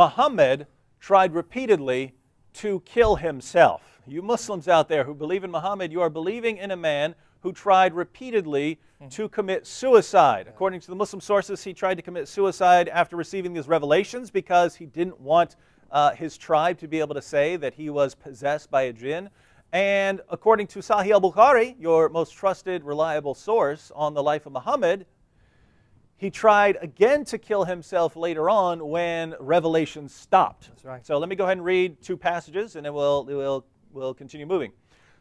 Muhammad tried repeatedly to kill himself. You Muslims out there who believe in Muhammad, you are believing in a man who tried repeatedly to commit suicide. According to the Muslim sources, he tried to commit suicide after receiving these revelations because he didn't want his tribe to be able to say that he was possessed by a jinn. And according to Sahih al-Bukhari, your most trusted, reliable source on the life of Muhammad, he tried again to kill himself later on when revelation stopped. That's right. So let me go ahead and read two passages, and then we'll continue moving.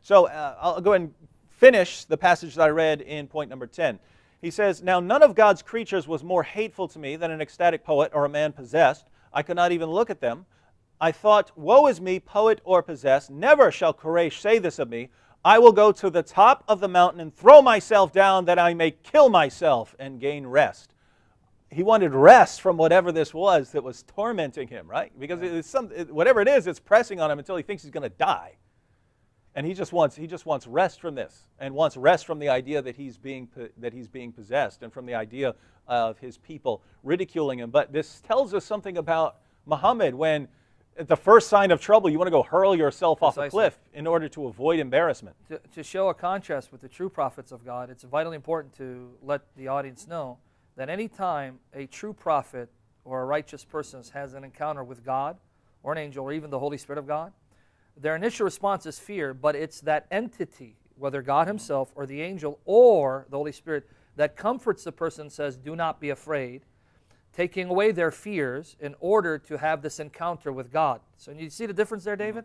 So I'll go ahead and finish the passage that I read in point number 10. He says, "Now none of God's creatures was more hateful to me than an ecstatic poet or a man possessed. I could not even look at them. I thought, woe is me, poet or possessed. Never shall Quraysh say this of me. I will go to the top of the mountain and throw myself down that I may kill myself and gain rest." He wanted rest from whatever this was that was tormenting him, right? Because whatever it is, it's pressing on him until he thinks he's going to die. And he just wants rest from this, and wants rest from the idea that he's being possessed, and from the idea of his people ridiculing him. But this tells us something about Muhammad. When at the first sign of trouble, you want to go hurl yourself off a cliff in order to avoid embarrassment. To show a contrast with the true prophets of God, it's vitally important to let the audience know that any time a true prophet or a righteous person has an encounter with God or an angel or even the Holy Spirit of God, their initial response is fear, but it's that entity, whether God himself or the angel or the Holy Spirit, that comforts the person and says, do not be afraid, taking away their fears in order to have this encounter with God. So you see the difference there, David?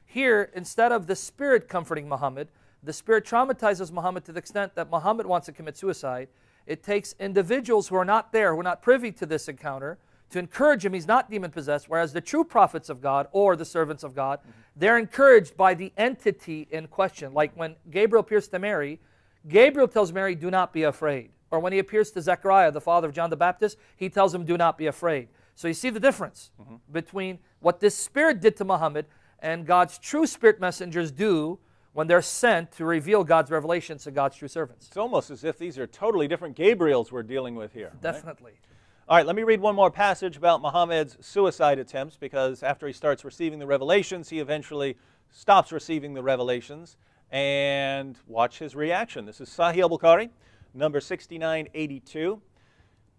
Here, instead of the Spirit comforting Muhammad, the Spirit traumatizes Muhammad to the extent that Muhammad wants to commit suicide. It takes individuals who are not there, who are not privy to this encounter, to encourage him. He's not demon-possessed, whereas the true prophets of God or the servants of God, they're encouraged by the entity in question. Like when Gabriel appears to Mary, Gabriel tells Mary, do not be afraid. Or when he appears to Zechariah, the father of John the Baptist, he tells him, do not be afraid. So you see the difference between what this Spirit did to Muhammad and God's true Spirit messengers do when they're sent to reveal God's revelations to God's true servants. It's almost as if these are totally different Gabriels we're dealing with here. Definitely. Right? All right, let me read one more passage about Muhammad's suicide attempts, because after he starts receiving the revelations, he eventually stops receiving the revelations. And watch his reaction. This is Sahih al-Bukhari, number 6982.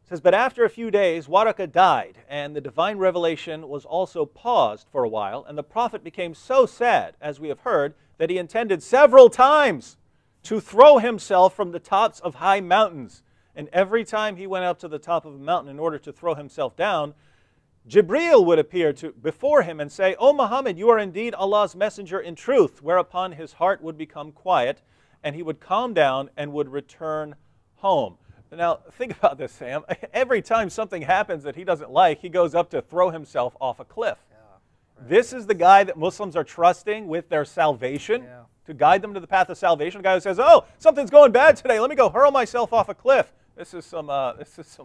It says, "But after a few days, Waraka died, and the divine revelation was also paused for a while, and the prophet became so sad, as we have heard, that he intended several times to throw himself from the tops of high mountains. And every time he went up to the top of a mountain in order to throw himself down, Jibril would appear before him and say, 'O Muhammad, you are indeed Allah's messenger in truth,' whereupon his heart would become quiet, and he would calm down and would return home." Now, think about this, Sam. Every time something happens that he doesn't like, he goes up to throw himself off a cliff. Right. This is the guy that Muslims are trusting with their salvation, to guide them to the path of salvation. The guy who says, "Oh, something's going bad today. Let me go hurl myself off a cliff." This is some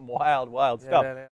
wild, wild stuff.